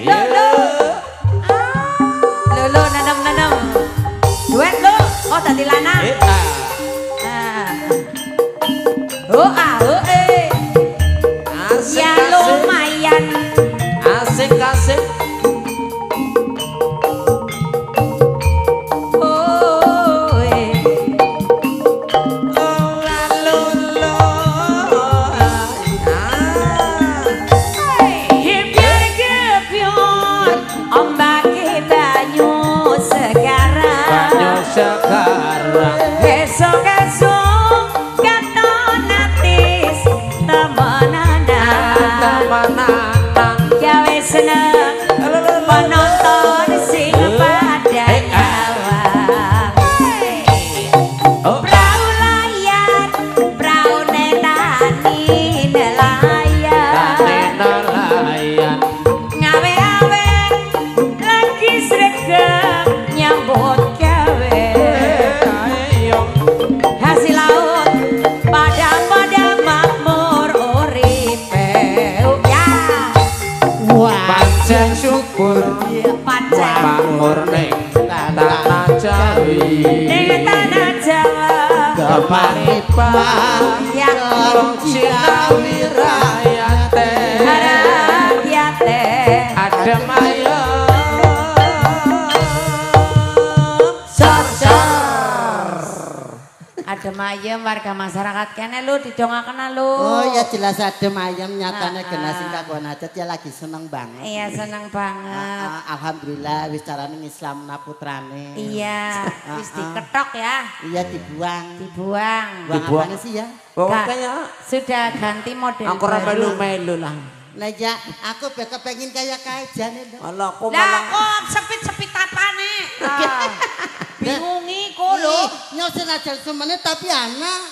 Lo. Lo nanam. Duet lo. Oh tadi lanang. Ya lumayan. Asik. Penonton sing pada ngawang Prau layar, prau netani nelayan Ngawe-awe lagi sregep nyambut gawe Hasil laut pada makmur uripe Pancen syukur makmur ning tanah Jawa keparipan wong Cinawi rakyate adem ayem adem ayem warga masyarakat kene lu didongaken lu. Oh ya jelas adem ayem nyatane generasi kakuan adat ya lagi seneng banget. Iya seneng banget. Alhamdulillah wis carane Islam putrane. Iya, wis diketok ya. Iya dibuang. Dibuang Apane sih ya? Pokoknya sudah ganti model. aku ora melu lah. Lah ya aku kepengin kaya kae jane. Lah kok Lah kok sepit-sepit apane? Bingungi kok lho. Nyosen aja semene tapi anak.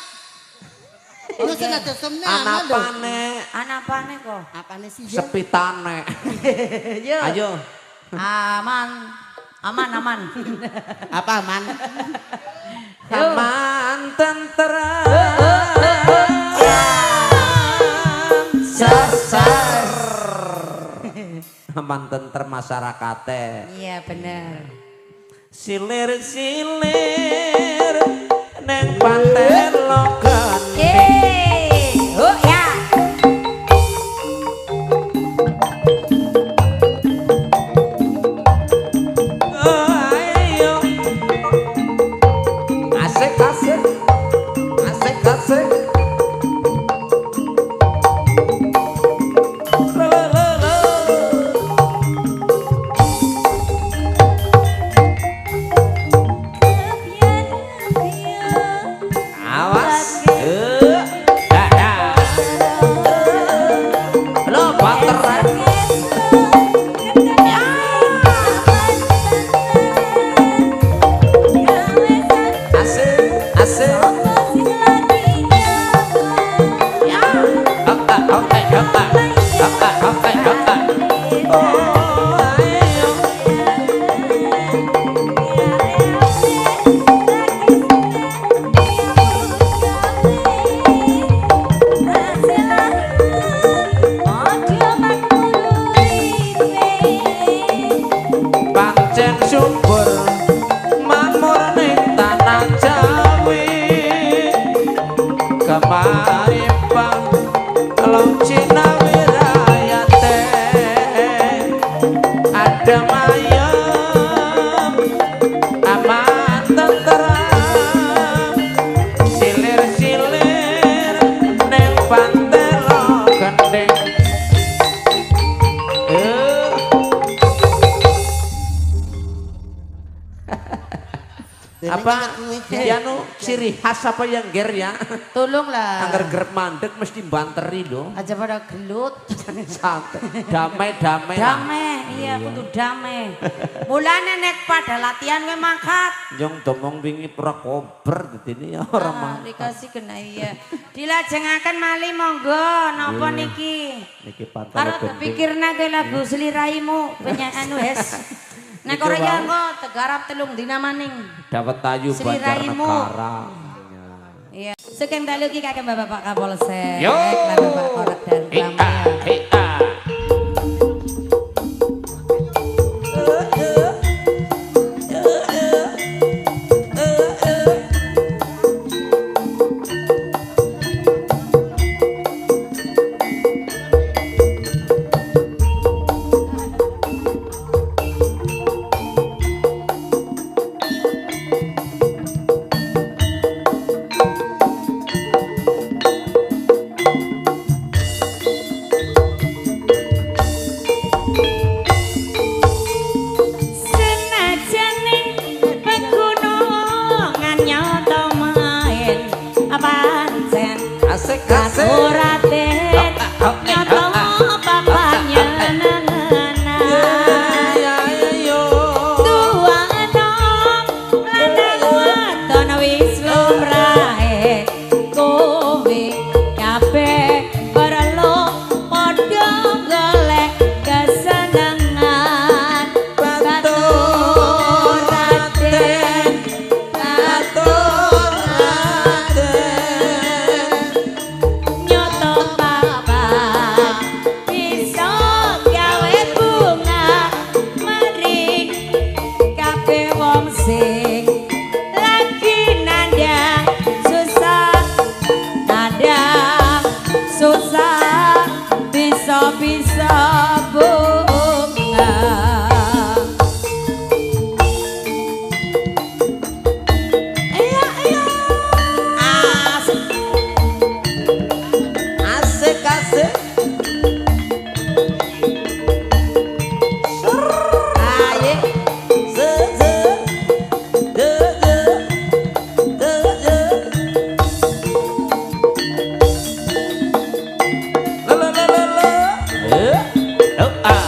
Nyosen aja semene anak lho. Anak apane kok? Apane sih ya? Sepitane. Yo. Ayo. Aman. Apa aman? Aman tenteram. Sasar. Aman tentrem masyarakate. Iya bener. Silir-silir neng pantai lokan. Oh ya. Ayo. Asik. Awas. Lo bater. Asik. Pancen syukur makmur ning tanah Jawi keparipan wong Cinawi rakyate adem ayem aman tenteram silir-silir ning pantero gendeng. Apa ya nu ciri khas apa yang ger ya? Tolonglah. Angger grep mandek mesti banteri lho. Aja pada gelut. Santai. Damai. Iya kudu damai. Mulane nek pada latihan we mangkat. Jong domong wingi pura kober dadine ya ora mangkat. Dikasih kena iya. Dilajengaken mali monggo napa niki? Niki Karo pantale kepikirna ke lagu seliraimu penyanyi wes. Nek ora ya engko tegarap telung dina maning. dapat tayu Banjarnegara. Iya. Sugeng dalu ki kakek Bapak Kapolsek. Yo. Bapak Korek dan Pramaya. bisa bunga. Iya iya. Asik. Asik asik. Aye. Ze ze. De de. De de. La la la la la. Oh ah.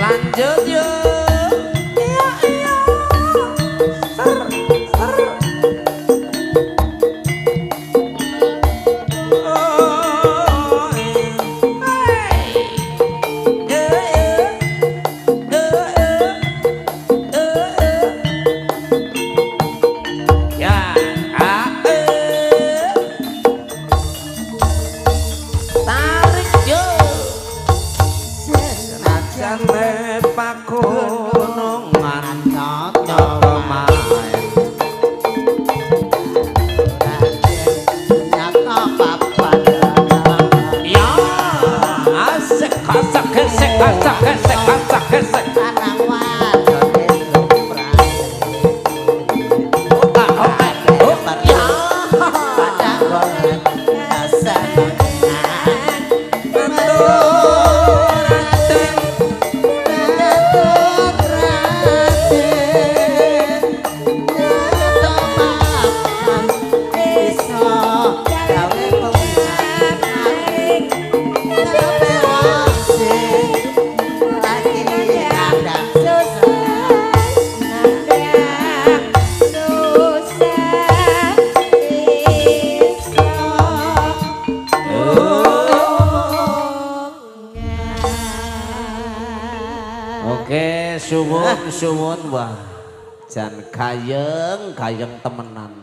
Lanjut yuk. Iya iya. Ser ser. Oh, hey. Ya, tarik yuk. Senajan lepak gunungan nyoto main. Nyata papan Ya, asik kasak gesek kasak gesek kasak gesek. Tanang wadon wis lumrah. Oh ah, oh ah, oh ya. Padang golek kasenengan. Betul Raden. Datuk Raden. Nyata papan bisa gawe pengalaman. Gawe wasik lagi nandang Oke, suwun wah. Jan kayeng temenan.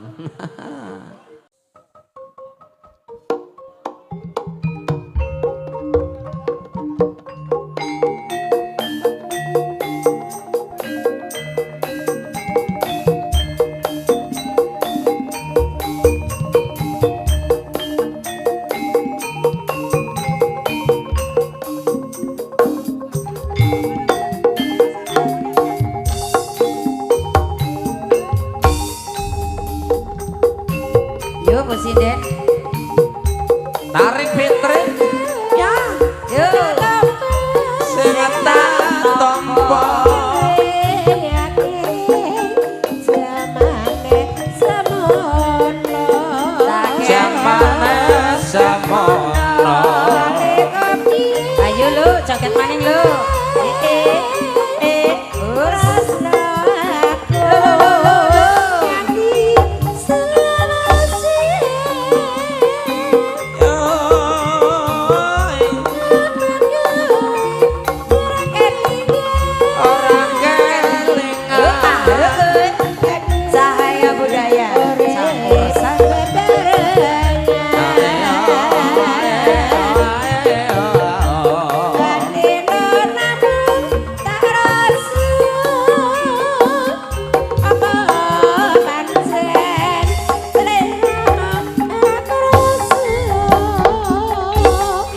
Yo Presiden. Tarik Fitri. Ya. Yo. Sing tak tompo. Jamane semono. Ayo lu, joget maning lu. Cahaya budaya.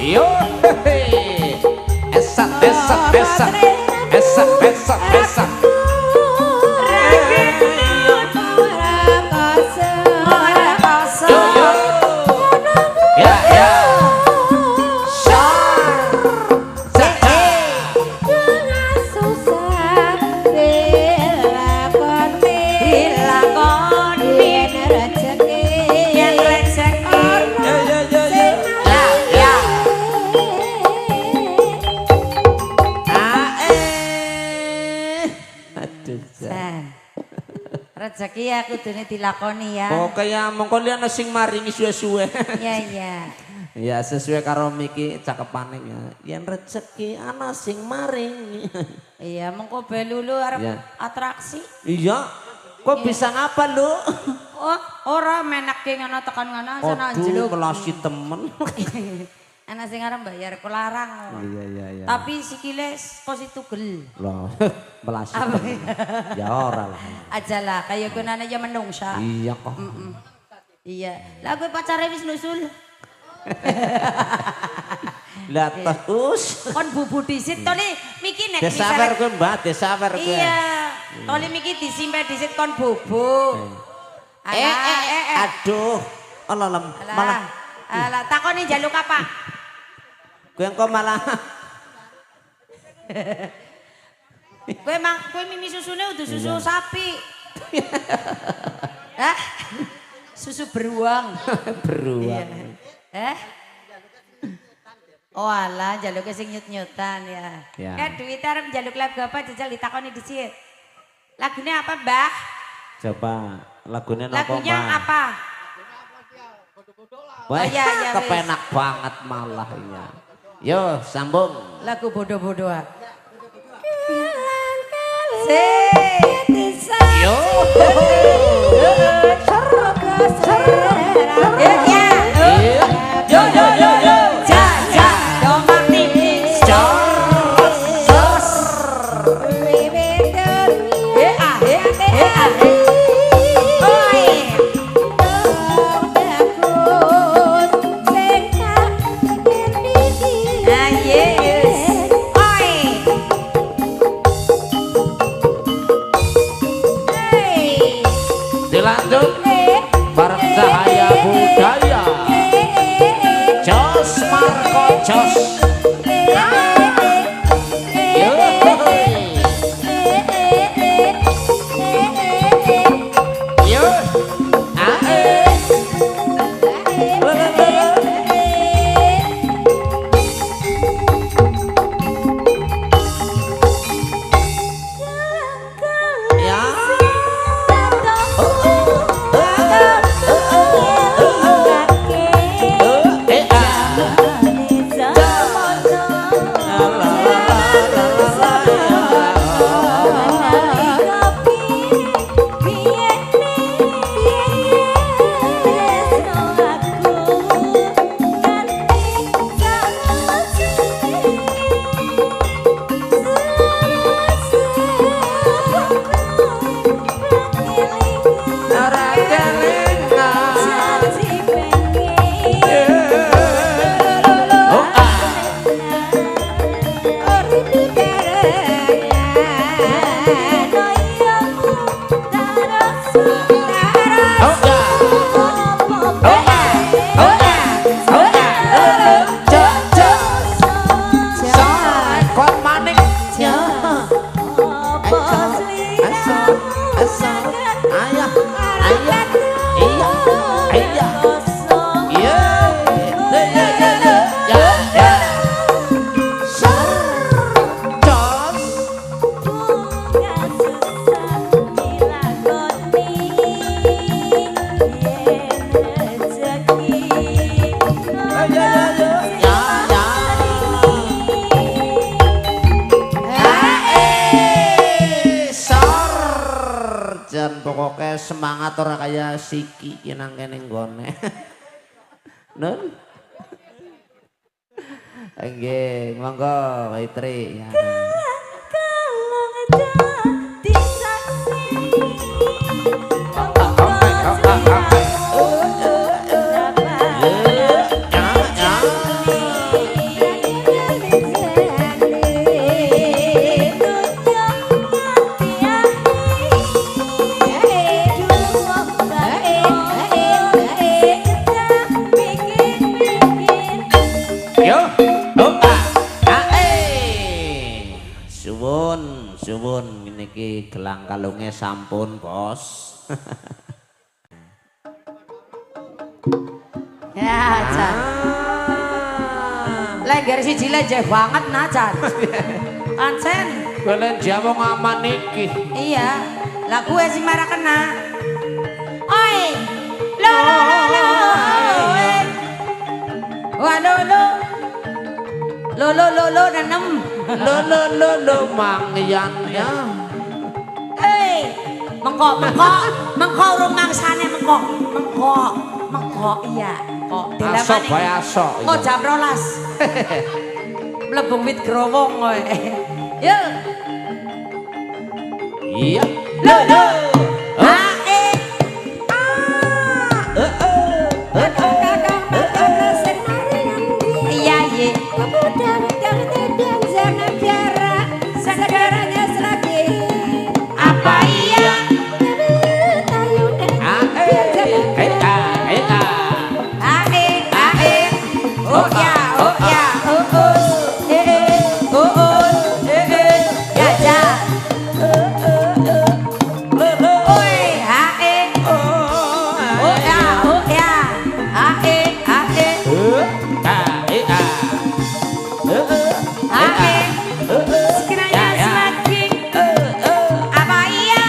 Yo, esak esak esak esak esak esak. Yo yo, ya ya. rezeki ya kudune dilakoni ya. Oh kaya mongko liyan sing maringi suwe-suwe. Iya iya. Ya sesuai karo miki cakepane ya. Yen rezeki ana sing maringi. Iya mongko belulu arep Iya. atraksi. Iya. Kok bisa ngapa lu? Oh, ora menake ngono tekan ngono sana Aduh, njeluk. melasi temen. Ana sing arep bayar ku larang. Iya. Tapi sikile posi tugel. Loh, melasi Apa? temen. Ya ora lah. Aja lah kaya gunane ya menungsa. Iya kok. Iya. Lah kowe pacare wis nusul. Lah terus. Kon bubu disit to li miki nek Desawer kowe Mbak, desawer kowe. Iya. Toli miki disimpe disit kon bubu. Aduh. Alalem, malah Alah takoni njaluk apa? kowe engko malah Kowe mimi susune udah susu sapi. Hah? Susu beruang. beruang. Oh alah njaluk sing nyut-nyutan ya. Ya. Duit arep njaluk lagu apa jajal ditakoni dhisik. Lagunya apa, Mbah? Coba lagunya napa, Lagunya Mbak? apa? Wah, iya, wis. kepenak banget malah ya. Yo, sambung. Lagu bodoh-bodohan. Yo. Dilanjut bareng Cahaya Budaya. Jos Marco Jos. Yo. Yo. Pokoknya semangat ora kaya Siki nang kene nggone. Nun. Nggih, monggo Maitri ya. Suwun niki gelang kalungnya sampun bos. Ya Jan. Lengger siji lejeh banget nah Jan. Pancen. Kalian jamu ngaman niki. Iya. Lah gue sing marah kena. Oi. Lo lo lo lo. Wah lo lo. Lo nanem. Lo mangyan ya. Mengko rumangsane mengko iya kok Aso bae aso. kok jam 12 mlebu wit growong kowe yo Iya. lo iya ye apa iya oh ya ya oi oh ya sekiranya semakin apa iya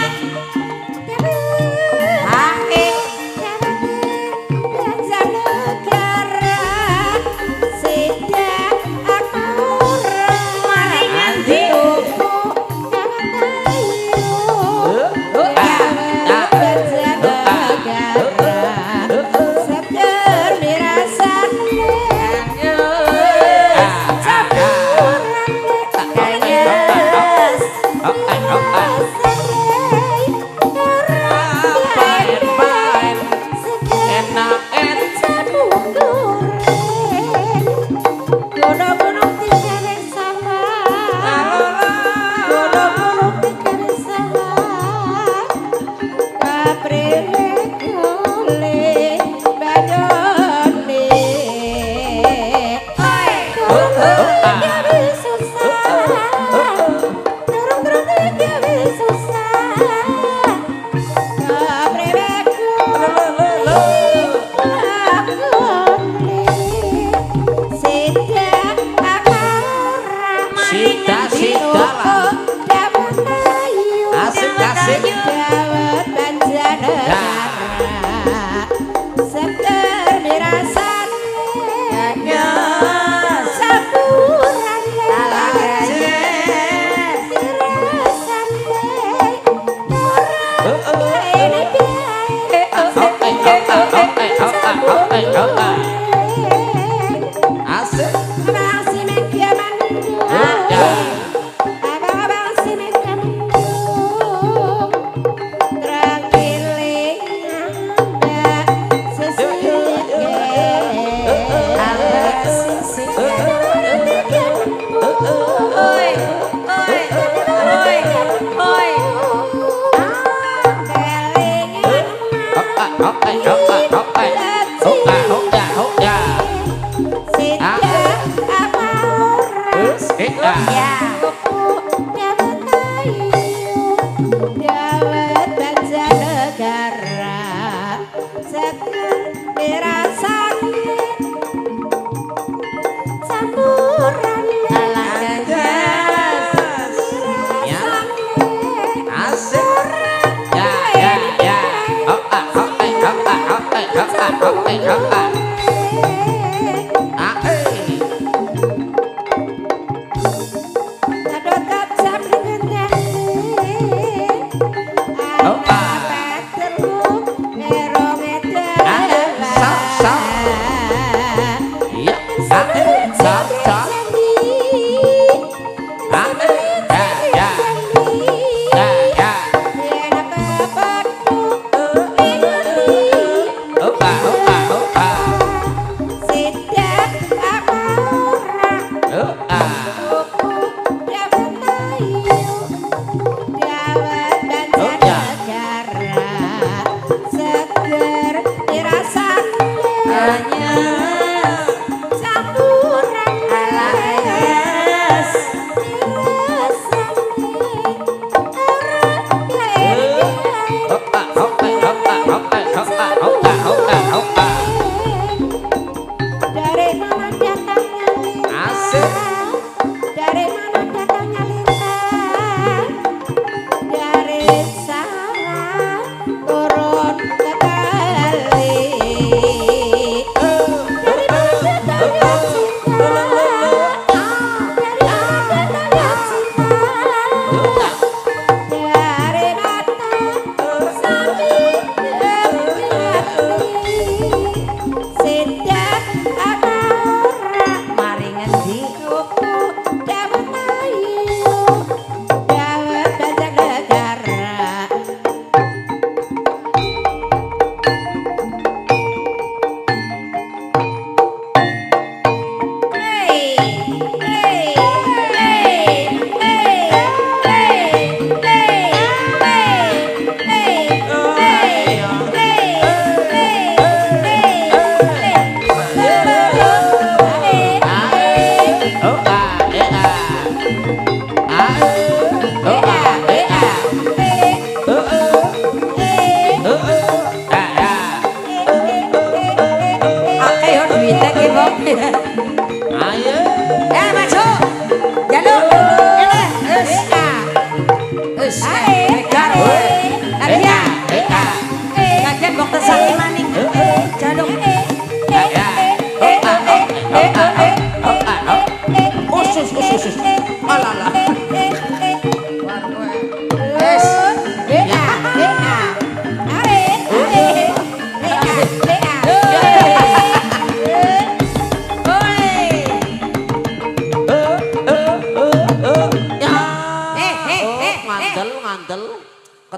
campuran ala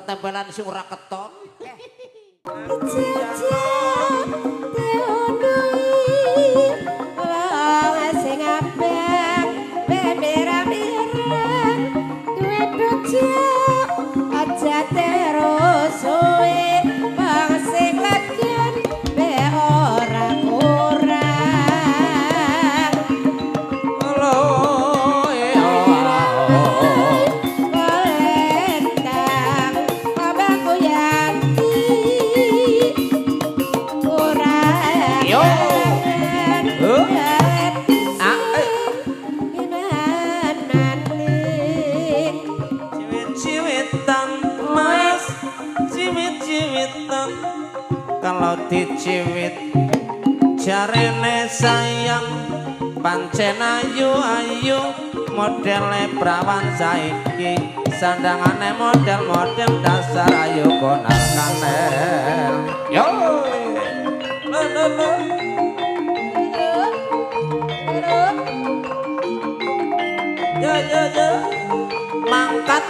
ketempelan sing ora keton. Aja terus suwe bang sing legen be ora kurang kolentang abangku yanti kurang Yo. Ciwit-ciwitan mas, ciwit-ciwitan kalau diciwit jarene sayang pancen ayu-ayu modele prawan saiki sandangane model-model dasar ayu konar kanel yo lo ya mangkat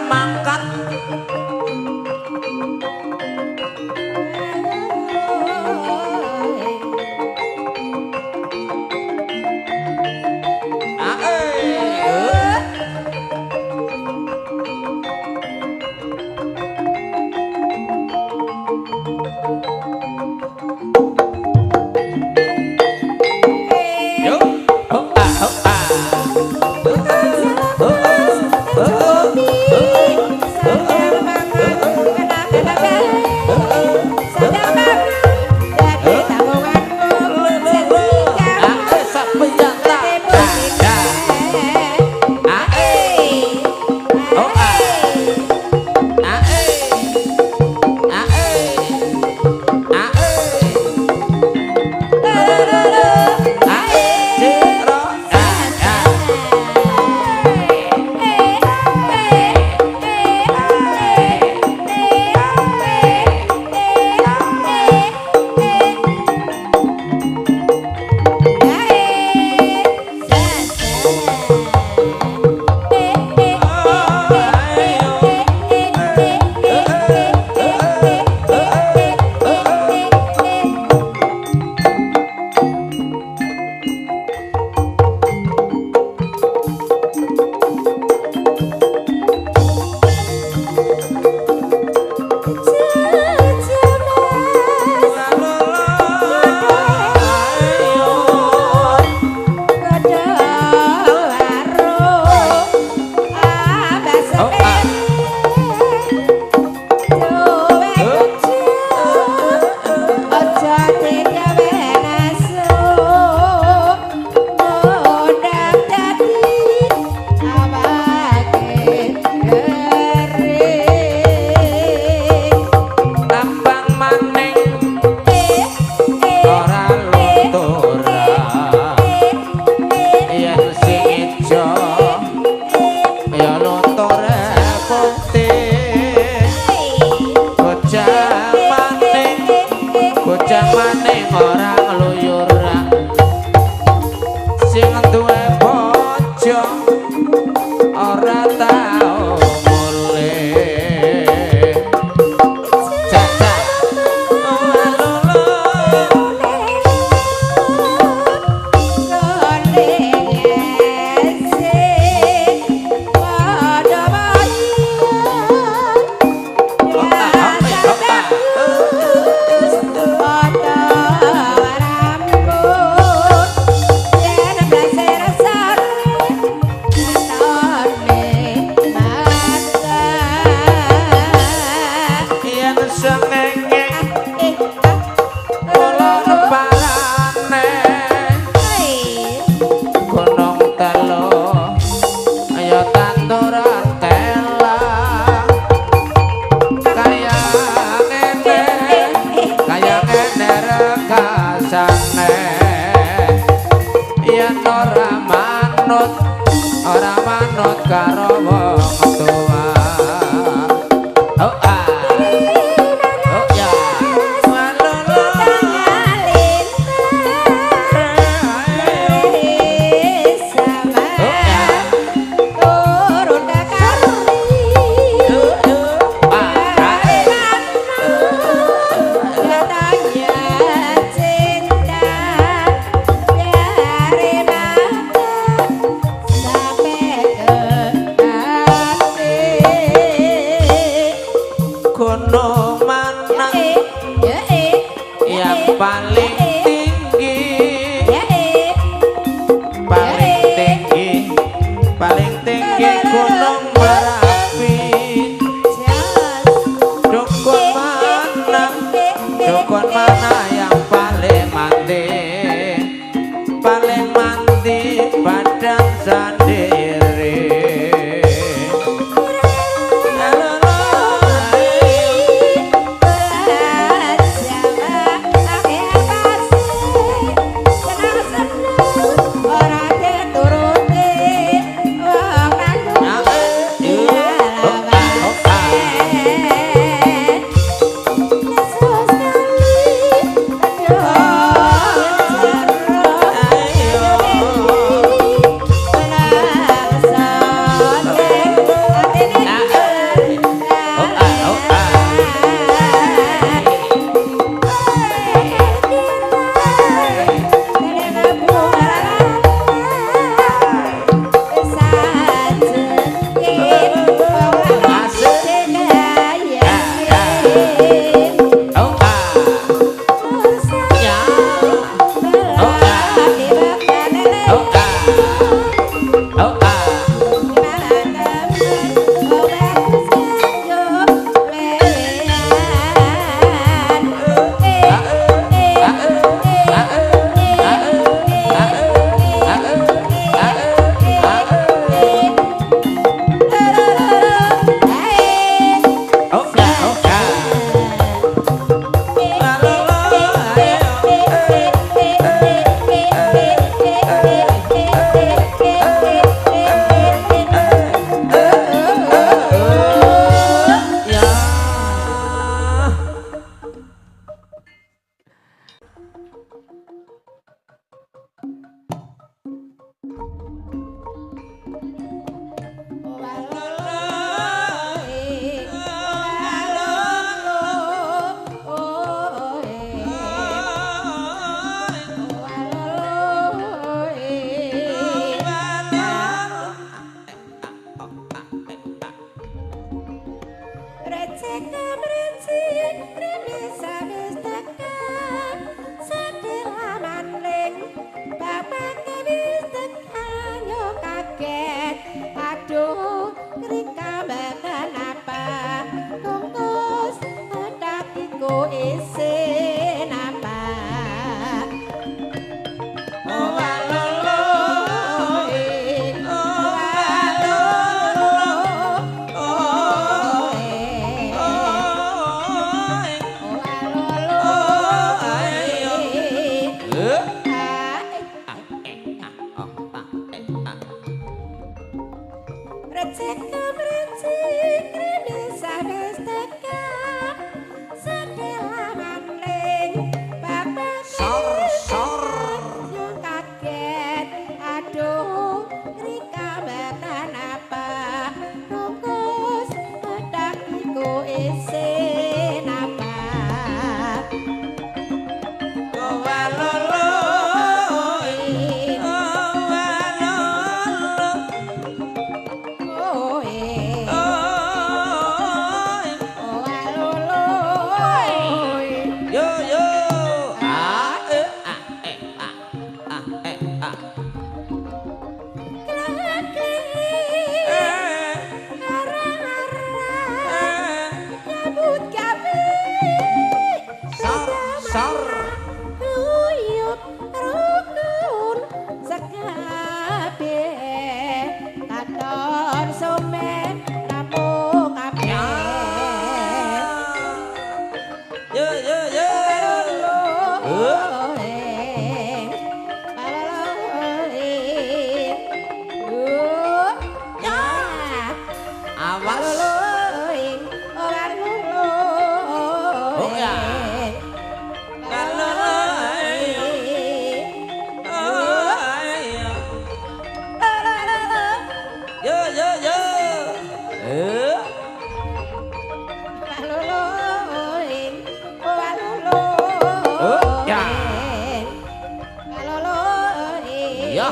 Ya,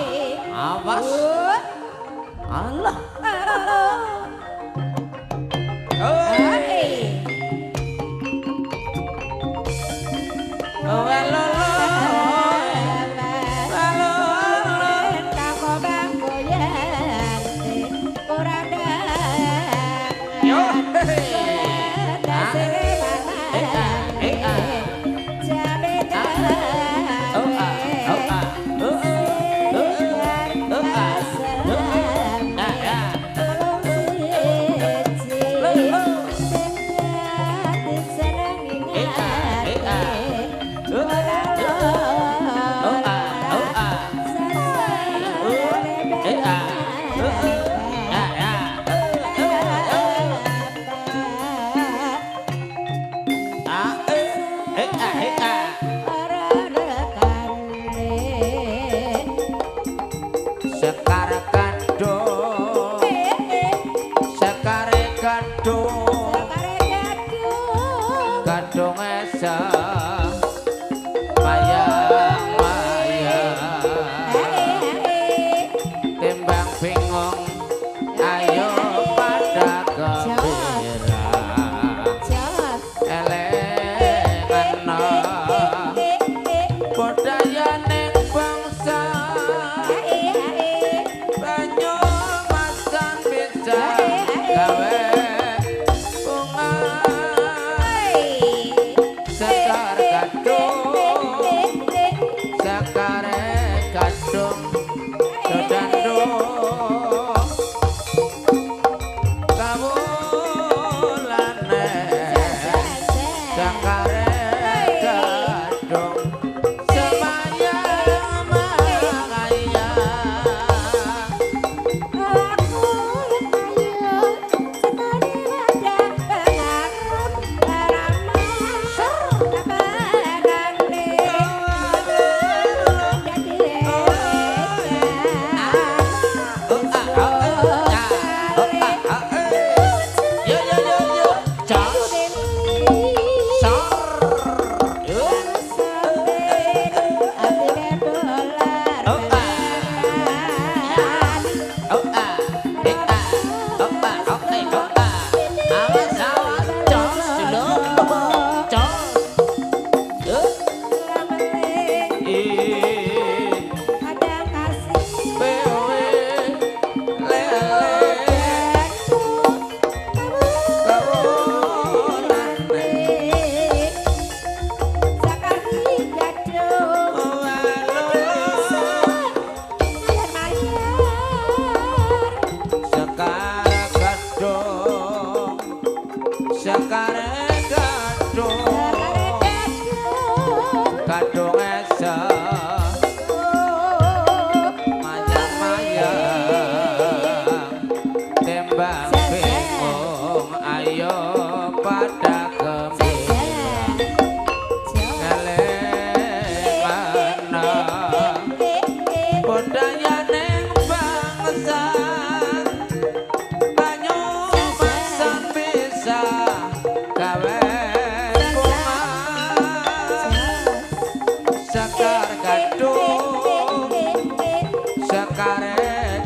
awas. Allah. Budaya ning bangsa banyu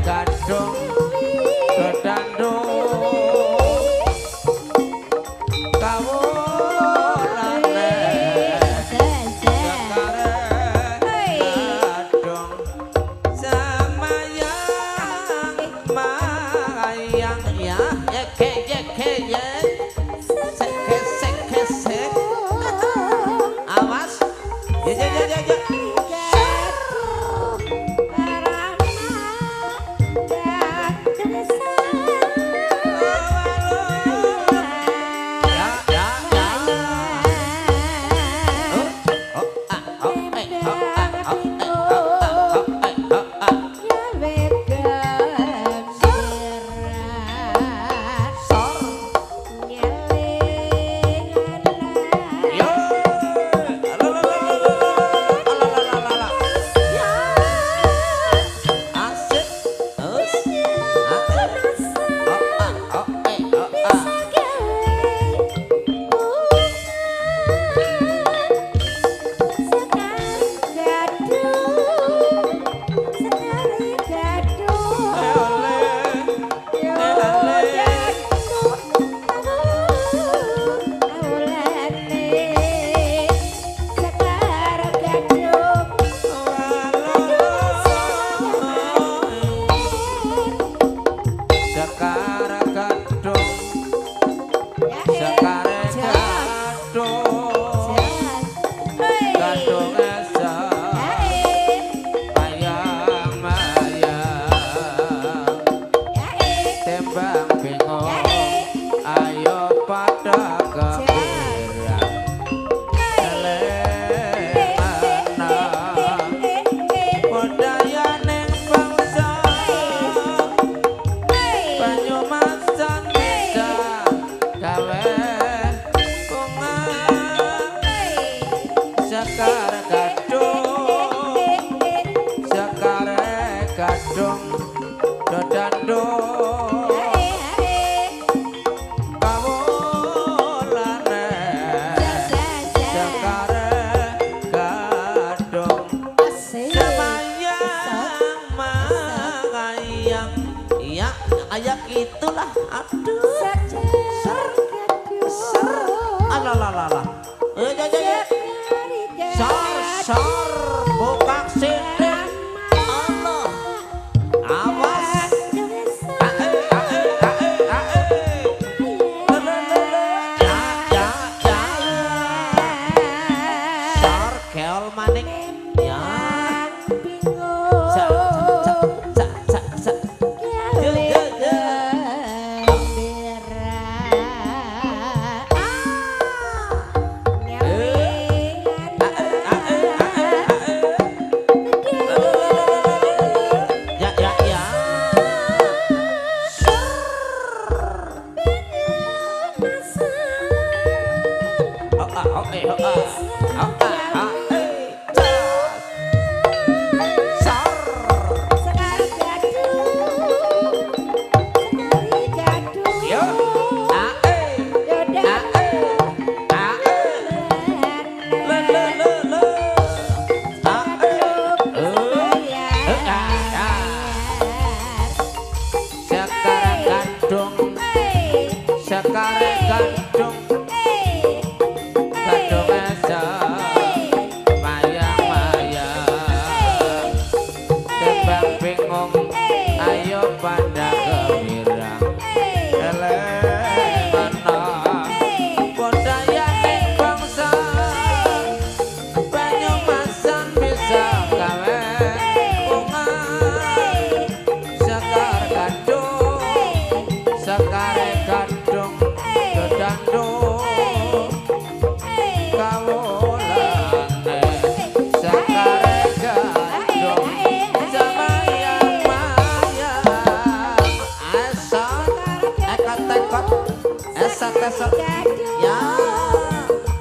gadung dodandung kawulane sekare gadung semayang mayang ya yeke ya sek awas ya Ayak itulah aduh alalalala sar buka sidik Allah awas sar keol maning ya ya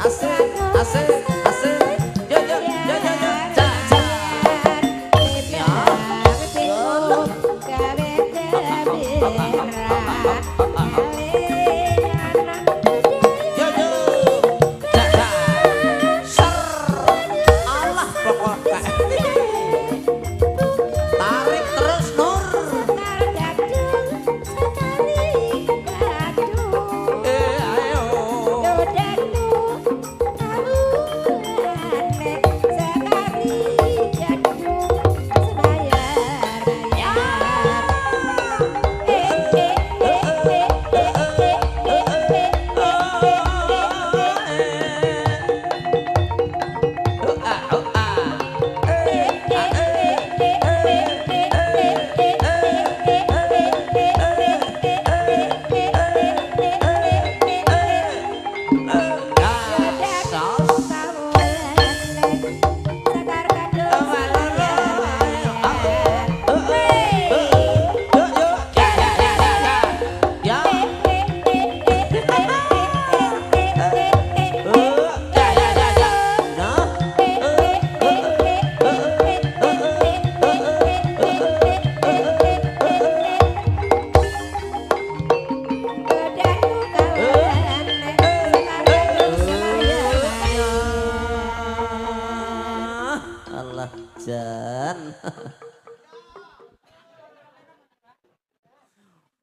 asik yo tarik terus Nur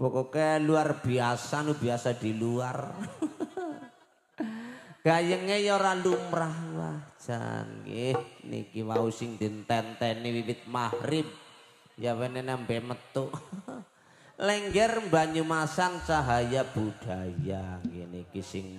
Pokoknya luar biasa, nu biasa di luar. Gayenge ya ora lumrah wah jan nggih niki wau sing ditenteni wiwit maghrib ya wene nembe metu. Lengger Banyumasan Cahaya Budaya ngene iki sing